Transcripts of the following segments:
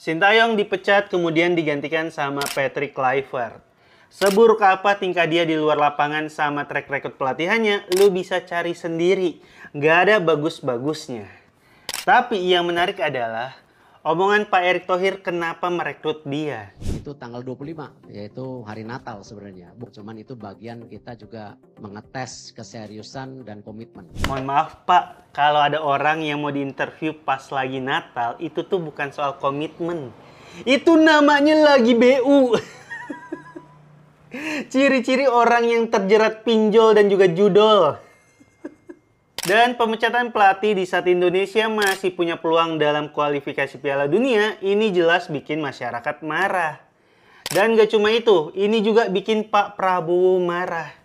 Sintayong dipecat kemudian digantikan sama Patrick Kluivert. Seburuk apa tingkah dia di luar lapangan sama track record pelatihannya, lu bisa cari sendiri. Gak ada bagus-bagusnya. Tapi yang menarik adalah omongan Pak Erick Thohir kenapa merekrut dia. Itu tanggal 25, yaitu hari Natal sebenarnya. Cuman itu bagian kita juga mengetes keseriusan dan komitmen. Mohon maaf Pak, kalau ada orang yang mau diinterview pas lagi Natal, itu tuh bukan soal komitmen. Itu namanya lagi BU. Ciri-ciri orang yang terjerat pinjol dan juga judol. Dan pemecatan pelatih di saat Indonesia masih punya peluang dalam kualifikasi Piala Dunia, ini jelas bikin masyarakat marah. Dan gak cuma itu, ini juga bikin Pak Prabowo marah.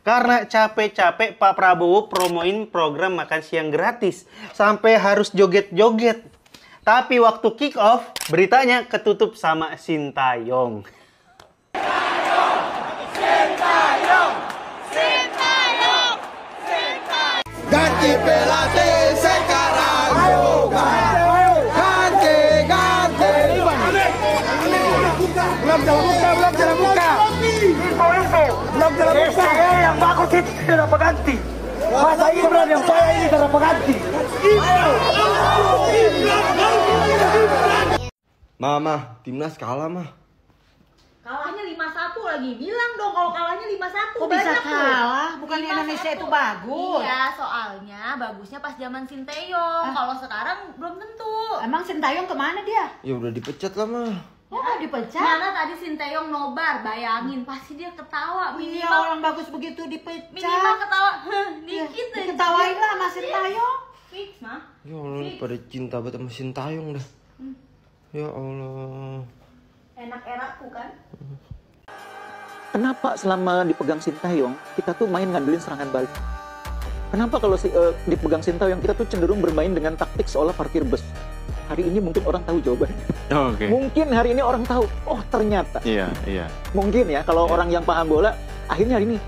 Karena capek-capek Pak Prabowo promoin program makan siang gratis, sampai harus joget-joget. Tapi waktu kick off, beritanya ketutup sama Sintayong. Ganti pelatih sekarang juga. Ganti. Belum jalan buka. Belum jalan buka. Yang bagus itu tidak pengganti. Masa Imran yang saya ini tidak pengganti. Mama, timnas kalah mah. Kalahnya 5-1 lagi. Bilang dong kalau kalahnya 5-1. Kok bisa kalah? Bukan Indonesia itu bagus. Iya, soalnya bagusnya pas zaman Sintayong. Kalau sekarang belum tentu. Emang Sintayong kemana dia? Ya udah dipecat lah mah. Oh, dipecat? Mana tadi Sintayong nobar, bayangin pasti dia ketawa. Iya, orang bagus begitu dipecat. Minimal ketawa, dikit deh. Diketawain lah sama Sintayong. Fix mah. Ya Allah, pada cinta banget sama Sintayong dah. Ya Allah. Enak eraku kan? Kenapa selama dipegang Sintayong, kita tuh main ngandelin serangan balik? Kenapa kalau dipegang Sintayong, kita tuh cenderung bermain dengan taktik seolah parkir bus? Hari ini mungkin orang tahu jawabannya. Oh, okay. Mungkin hari ini orang tahu, oh ternyata. Iya. Mungkin ya, kalau orang yang paham bola, akhirnya hari ini,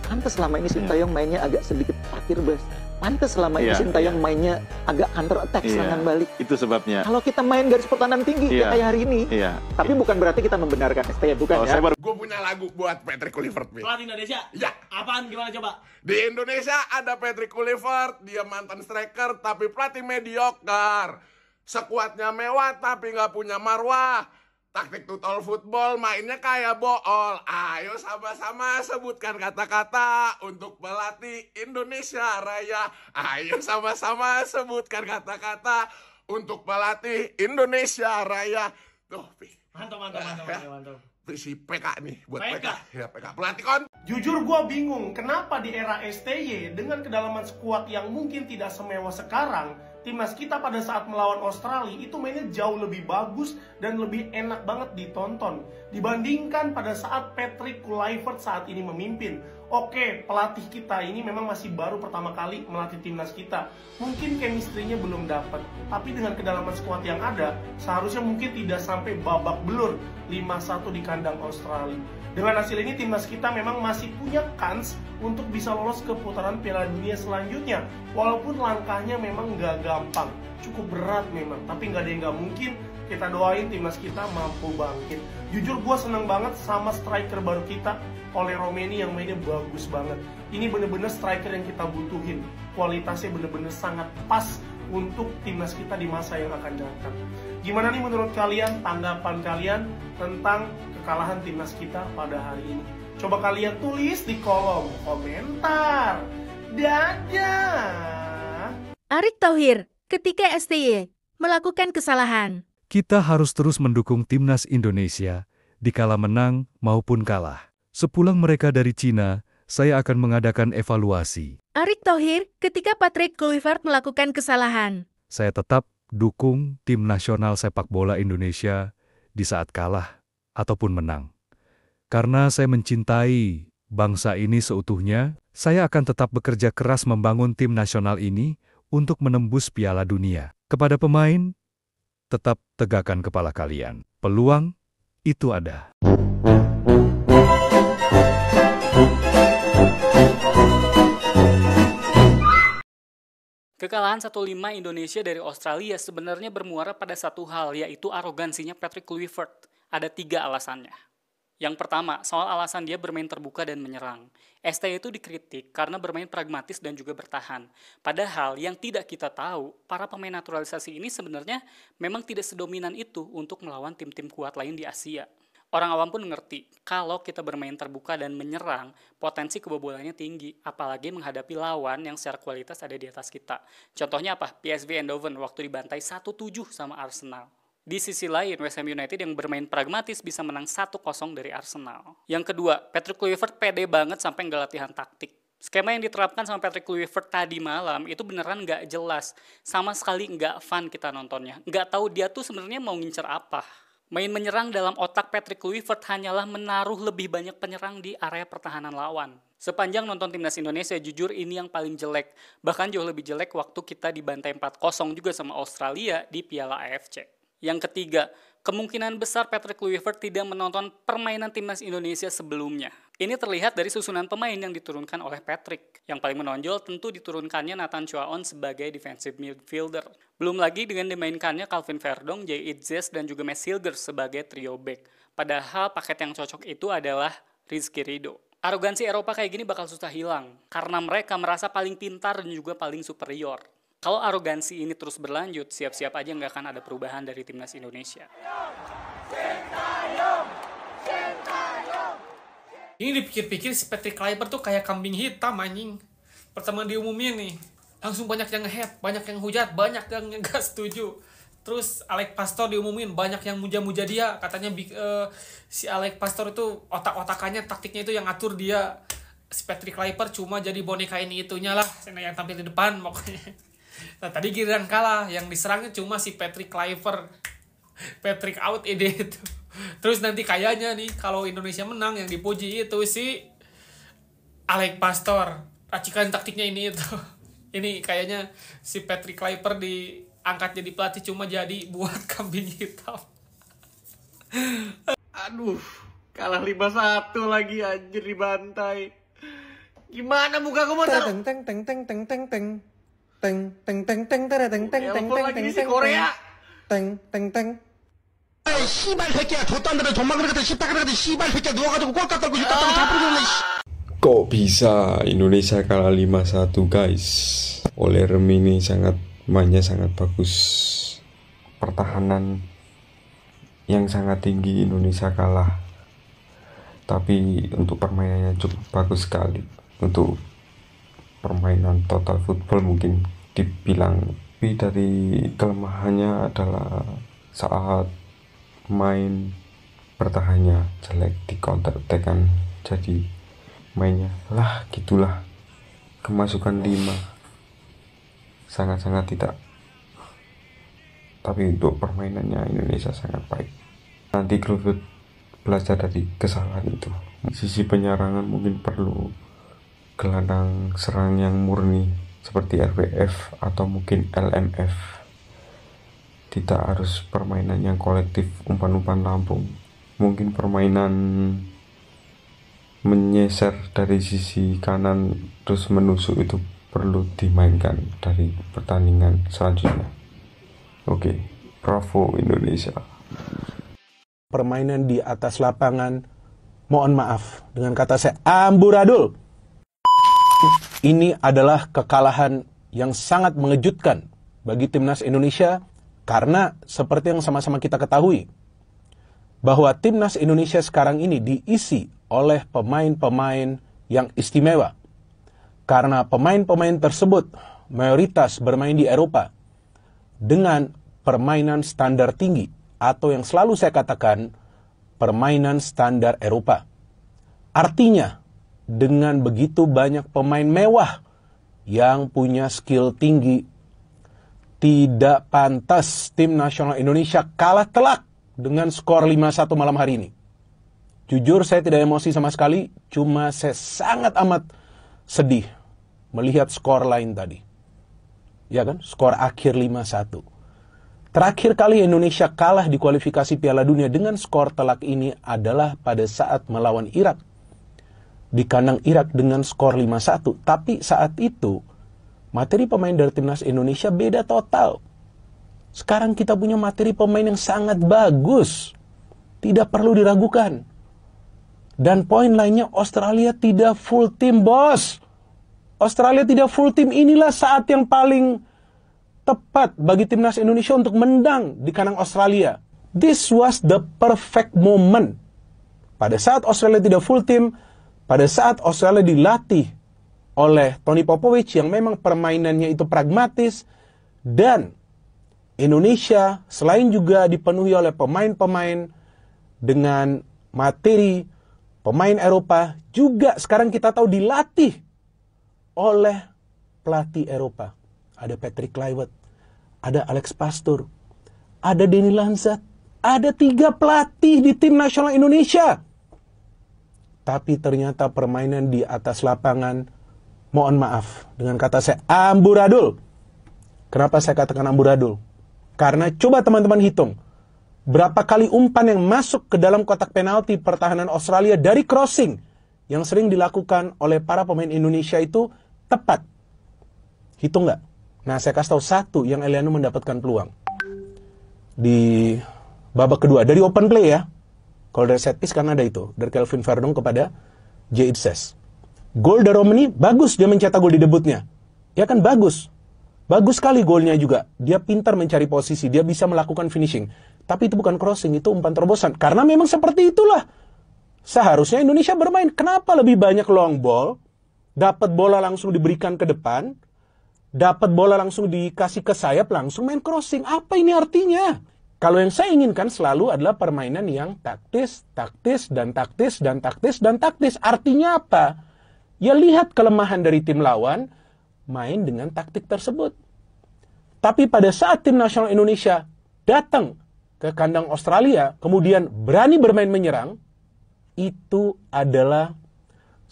pantas selama ini Sintayong mainnya agak sedikit parkir bus. Pantas selama ini Sintayong mainnya agak counter attack serangan balik. Itu sebabnya. Kalau kita main garis pertahanan tinggi kayak hari ini. Tapi bukan berarti kita membenarkan STY, bukan ya. Gue punya lagu buat Patrick Kluivert. Pelatih Indonesia? Ya. Apaan, gimana coba? Di Indonesia ada Patrick Kluivert, dia mantan striker tapi pelatih mediocre. Sekuatnya mewah tapi nggak punya marwah. Taktik total football mainnya kayak bool. Ayo sama-sama sebutkan kata-kata untuk pelatih Indonesia Raya. Ayo sama-sama sebutkan kata-kata untuk pelatih Indonesia Raya. Tuh, Mantap. Si PK nih buat PK. Ya, PK pelatih kon. Jujur gue bingung kenapa di era STY dengan kedalaman skuad yang mungkin tidak semewah sekarang, timnas kita pada saat melawan Australia itu mainnya jauh lebih bagus dan lebih enak banget ditonton dibandingkan pada saat Patrick Kluivert saat ini memimpin. Oke, pelatih kita ini memang masih baru pertama kali melatih timnas kita. Mungkin chemistry-nya belum dapat, tapi dengan kedalaman skuad yang ada, seharusnya mungkin tidak sampai babak belur 5-1 di kandang Australia. Dengan hasil ini timnas kita memang masih punya kans untuk bisa lolos ke putaran Piala Dunia selanjutnya. Walaupun langkahnya memang nggak gampang, cukup berat memang, tapi nggak ada yang nggak mungkin. Kita doain timnas kita mampu bangkit. Jujur gue seneng banget sama striker baru kita, Ole Romeni, yang mainnya bagus banget. Ini bener-bener striker yang kita butuhin. Kualitasnya bener-bener sangat pas untuk timnas kita di masa yang akan datang. Gimana nih menurut kalian, tanggapan kalian tentang kekalahan timnas kita pada hari ini? Coba kalian tulis di kolom komentar. Dadah! Erick Thohir, ketika STY melakukan kesalahan, kita harus terus mendukung timnas Indonesia, dikala menang maupun kalah. Sepulang mereka dari Cina, saya akan mengadakan evaluasi. Erick Thohir, ketika Patrick Kluivert melakukan kesalahan, saya tetap dukung tim nasional sepak bola Indonesia di saat kalah ataupun menang. Karena saya mencintai bangsa ini seutuhnya, saya akan tetap bekerja keras membangun tim nasional ini untuk menembus Piala Dunia. Kepada pemain, tetap tegakkan kepala kalian. Peluang itu ada. Ke Kekalahan 1-5 Indonesia dari Australia sebenarnya bermuara pada satu hal, yaitu arogansinya Patrick Kluivert. Ada 3 alasannya. Yang pertama, soal alasan dia bermain terbuka dan menyerang. STY itu dikritik karena bermain pragmatis dan juga bertahan. Padahal yang tidak kita tahu, para pemain naturalisasi ini sebenarnya memang tidak sedominan itu untuk melawan tim-tim kuat lain di Asia. Orang awam pun ngerti, kalau kita bermain terbuka dan menyerang, potensi kebobolannya tinggi, apalagi menghadapi lawan yang secara kualitas ada di atas kita. Contohnya apa? PSV Eindhoven waktu dibantai 1-7 sama Arsenal. Di sisi lain, West Ham United yang bermain pragmatis bisa menang 1-0 dari Arsenal. Yang kedua, Patrick Kluivert pede banget sampai nggak latihan taktik. Skema yang diterapkan sama Patrick Kluivert tadi malam itu beneran nggak jelas. Sama sekali nggak fun kita nontonnya. Nggak tahu dia tuh sebenarnya mau ngincer apa. Main menyerang dalam otak Patrick Kluivert hanyalah menaruh lebih banyak penyerang di area pertahanan lawan. Sepanjang nonton timnas Indonesia, jujur ini yang paling jelek. Bahkan jauh lebih jelek waktu kita dibantai 4-0 juga sama Australia di Piala AFC. Yang ketiga, kemungkinan besar Patrick Kluivert tidak menonton permainan timnas Indonesia sebelumnya. Ini terlihat dari susunan pemain yang diturunkan oleh Patrick. Yang paling menonjol tentu diturunkannya Nathan Chuaon sebagai defensive midfielder. Belum lagi dengan dimainkannya Calvin Verdong, Jay Itzes, dan juga Max Hilger sebagai trio back. Padahal paket yang cocok itu adalah Rizky Ridho. Arogansi Eropa kayak gini bakal susah hilang, karena mereka merasa paling pintar dan juga paling superior. Kalau arogansi ini terus berlanjut, siap-siap aja nggak akan ada perubahan dari timnas Indonesia. Ini dipikir-pikir si Patrick Kluivert tuh kayak kambing hitam anjing. Pertama diumumin nih, langsung banyak yang nge-hate, banyak yang hujat, banyak yang nggak setuju. Terus Alex Pastor diumumin, banyak yang muja-muja dia. Katanya si Alex Pastor itu otak-otakannya, taktiknya itu yang atur dia. Si Patrick Kluivert cuma jadi boneka ini itunya lah, yang tampil di depan pokoknya. Nah tadi giliran kalah, yang diserangnya cuma si Patrick Kluivert. Patrick out ide itu. Terus nanti kayaknya nih kalau Indonesia menang yang dipuji itu si Alex Pastor. Racikan taktiknya ini itu. Ini kayaknya si Patrick Kluivert diangkat jadi pelatih cuma jadi buat kambing hitam. Aduh, kalah 5-1 lagi anjir dibantai. Gimana muka kamu tahu? Korea. Kok bisa Indonesia kalah 5-1 guys? Oleh Remi ini mainnya sangat bagus. Pertahanan yang sangat tinggi Indonesia kalah. Tapi untuk permainannya cukup bagus sekali. Untuk permainan total football mungkin dibilang, tapi dari kelemahannya adalah saat main bertahannya jelek, di counter attack kan, jadi mainnya lah gitulah. Kemasukan 5 sangat-sangat tidak, tapi untuk permainannya Indonesia sangat baik. Nanti Kluivert belajar dari kesalahan itu. Sisi penyerangan mungkin perlu gelandang serang yang murni seperti RWF atau mungkin LMF. Tidak harus permainan yang kolektif umpan-umpan lambung. Mungkin permainan menyeser dari sisi kanan terus menusuk itu perlu dimainkan dari pertandingan selanjutnya. Oke, bravo Indonesia. Permainan di atas lapangan, mohon maaf dengan kata saya amburadul. Ini adalah kekalahan yang sangat mengejutkan bagi timnas Indonesia, karena seperti yang sama-sama kita ketahui bahwa timnas Indonesia sekarang ini diisi oleh pemain-pemain yang istimewa, karena pemain-pemain tersebut mayoritas bermain di Eropa dengan permainan standar tinggi, atau yang selalu saya katakan permainan standar Eropa. Artinya dengan begitu banyak pemain mewah yang punya skill tinggi, tidak pantas tim nasional Indonesia kalah telak dengan skor 5-1 malam hari ini. Jujur saya tidak emosi sama sekali, cuma saya sangat amat sedih melihat skor lain tadi. Ya kan, skor akhir 5-1. Terakhir kali Indonesia kalah di kualifikasi Piala Dunia dengan skor telak ini adalah pada saat melawan Irak. Di kandang Irak dengan skor 5-1. Tapi saat itu materi pemain dari timnas Indonesia beda total. Sekarang kita punya materi pemain yang sangat bagus. Tidak perlu diragukan. Dan poin lainnya, Australia tidak full team, bos. Australia tidak full team. Inilah saat yang paling tepat bagi timnas Indonesia untuk menang di kandang Australia. This was the perfect moment. Pada saat Australia tidak full team, pada saat Australia dilatih oleh Tony Popovich yang memang permainannya itu pragmatis, dan Indonesia selain juga dipenuhi oleh pemain-pemain dengan materi pemain Eropa, juga sekarang kita tahu dilatih oleh pelatih Eropa. Ada Patrick Kluivert, ada Alex Pastoor, ada Denny Lanzat, ada 3 pelatih di tim nasional Indonesia. Tapi ternyata permainan di atas lapangan, mohon maaf, dengan kata saya amburadul. Kenapa saya katakan amburadul? Karena coba teman-teman hitung, berapa kali umpan yang masuk ke dalam kotak penalti pertahanan Australia dari crossing yang sering dilakukan oleh para pemain Indonesia itu tepat. Hitung nggak? Nah, saya kasih tahu satu yang Eliano mendapatkan peluang. Di babak kedua, dari open play ya. Kalau dari set piece kan ada itu. Dari Kelvin Verdong kepada J. Itzes. Gol dari Romani, bagus dia mencetak gol di debutnya. Ya kan, bagus. Bagus sekali golnya juga. Dia pintar mencari posisi, dia bisa melakukan finishing. Tapi itu bukan crossing, itu umpan terobosan. Karena memang seperti itulah seharusnya Indonesia bermain. Kenapa lebih banyak long ball, dapat bola langsung diberikan ke depan, dapat bola langsung dikasih ke sayap, langsung main crossing? Apa ini artinya? Kalau yang saya inginkan selalu adalah permainan yang taktis, taktis, dan taktis, dan taktis, dan taktis. Artinya apa? Ya lihat kelemahan dari tim lawan, main dengan taktik tersebut. Tapi pada saat tim nasional Indonesia datang ke kandang Australia, kemudian berani bermain menyerang, itu adalah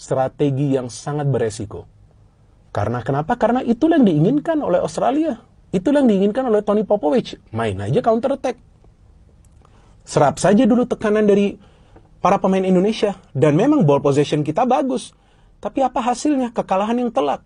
strategi yang sangat beresiko. Karena kenapa? Karena itulah yang diinginkan oleh Australia. Itulah yang diinginkan oleh Tony Popovich. Main aja counter attack. Serap saja dulu tekanan dari para pemain Indonesia. Dan memang ball possession kita bagus. Tapi apa hasilnya? Kekalahan yang telak.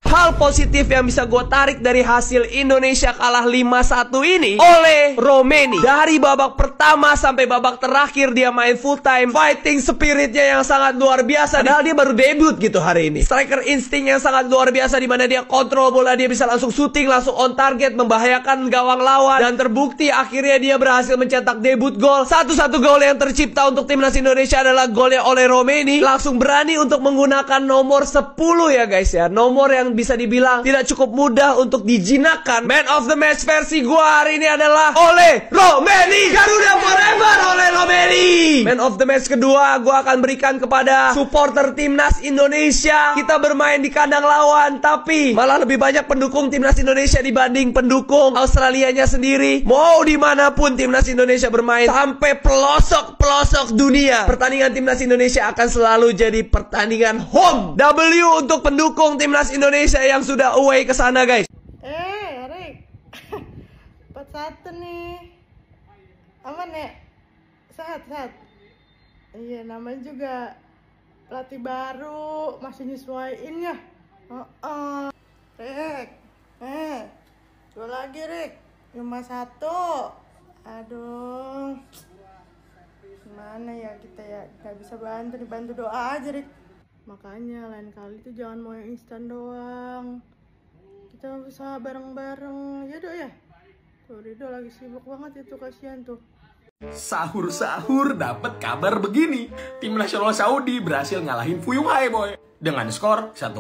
Hal positif yang bisa gue tarik dari hasil Indonesia kalah 5-1 ini oleh Romeni. Dari babak pertama sampai babak terakhir dia main full time. Fighting spiritnya yang sangat luar biasa. Padahal dia baru debut gitu hari ini. Striker insting yang sangat luar biasa, dimana dia kontrol bola, dia bisa langsung shooting, langsung on target, membahayakan gawang lawan. Dan terbukti akhirnya dia berhasil mencetak debut gol. Satu-satu gol yang tercipta untuk timnas Indonesia adalah golnya oleh Romeni. Langsung berani untuk menggunakan nomor 10 ya guys ya. Nomor yang bisa dibilang tidak cukup mudah untuk dijinakkan. Man of the match versi gua hari ini adalah oleh Romeni. Garuda forever oleh Romeni. Man of the match kedua gua akan berikan kepada supporter timnas Indonesia. Kita bermain di kandang lawan, tapi malah lebih banyak pendukung timnas Indonesia dibanding pendukung Australianya sendiri. Mau dimanapun timnas Indonesia bermain, sampai pelosok-pelosok dunia, pertandingan timnas Indonesia akan selalu jadi pertandingan home. W untuk pendukung timnas Indonesia yang sudah away ke sana guys. Erik 41 nih. Aman ya? Sehat. Iya, namanya juga pelatih baru, masih nyesuaiin ya. Rick, dua lagi Rick, 51. Aduh, gimana ya kita ya, gak bisa dibantu doa aja Rick. Makanya lain kali tuh jangan mau yang instan doang, kita usaha bareng-bareng ya Dok ya. Tuh Rido lagi sibuk banget itu, kasihan tuh. Sahur dapat kabar begini. Tim nasional Saudi berhasil ngalahin Fuyung Hai boy dengan skor 1-0.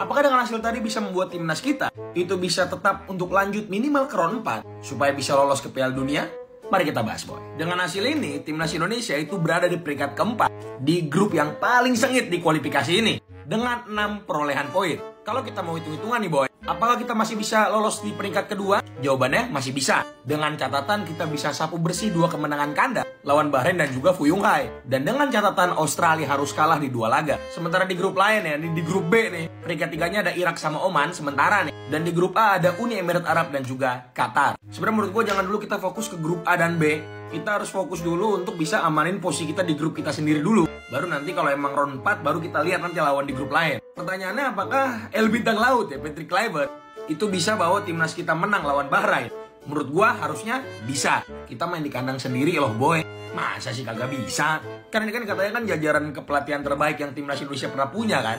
Apakah dengan hasil tadi bisa membuat timnas kita itu bisa tetap untuk lanjut minimal ke round 4 supaya bisa lolos ke Piala Dunia? Mari kita bahas boy. Dengan hasil ini, timnas Indonesia itu berada di peringkat keempat di grup yang paling sengit di kualifikasi ini dengan 6 perolehan poin. Kalau kita mau hitung-hitungan nih boy, apakah kita masih bisa lolos di peringkat kedua? Jawabannya masih bisa. Dengan catatan kita bisa sapu bersih 2 kemenangan kandang lawan Bahrain dan juga Fuyung Hai. Dan dengan catatan Australia harus kalah di 2 laga. Sementara di grup lain ya, di grup B nih, peringkat 3-nya ada Irak sama Oman sementara nih. Dan di grup A ada Uni Emirat Arab dan juga Qatar. Sebenarnya menurut gue jangan dulu kita fokus ke grup A dan B, Kita harus fokus dulu untuk bisa amanin posisi kita di grup kita sendiri dulu. Baru nanti kalau emang round 4 baru kita lihat nanti lawan di grup lain. Pertanyaannya apakah El Bintang Laut ya, Patrick Kluivert itu bisa bawa timnas kita menang lawan Bahrain? Menurut gua harusnya bisa. Kita main di kandang sendiri loh boy. Masa sih kagak bisa? Karena ini kan katanya kan jajaran kepelatihan terbaik yang timnas Indonesia pernah punya kan.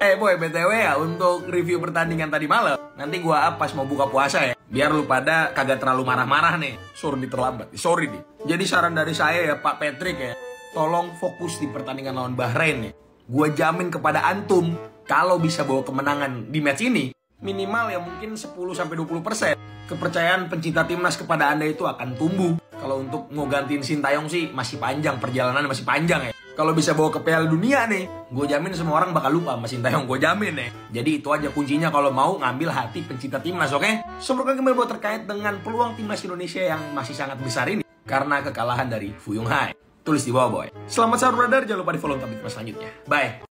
Boy, BTW ya, untuk review pertandingan tadi malam, nanti gua up pas mau buka puasa ya. Biar lu pada kagak terlalu marah-marah nih. Sorry terlambat, sorry nih. Jadi saran dari saya ya Pak Patrick ya, tolong fokus di pertandingan lawan Bahrain ya. Gua jamin kepada antum, kalau bisa bawa kemenangan di match ini, minimal ya mungkin 10-20%. Kepercayaan pencinta timnas kepada Anda itu akan tumbuh. Kalau untuk mau gantiin Sintayong sih masih panjang, perjalanan masih panjang ya. Kalau bisa bawa ke Piala Dunia nih, gue jamin semua orang bakal lupa sama Sintayong, gue jamin nih. Jadi itu aja kuncinya kalau mau ngambil hati pencinta timnas, oke? Semoga kembali buat terkait dengan peluang timnas Indonesia yang masih sangat besar ini karena kekalahan dari Fuyung Hai. Tulis di bawah, boy. Selamat sahur, brother. Jangan lupa di follow untuk selanjutnya. Bye.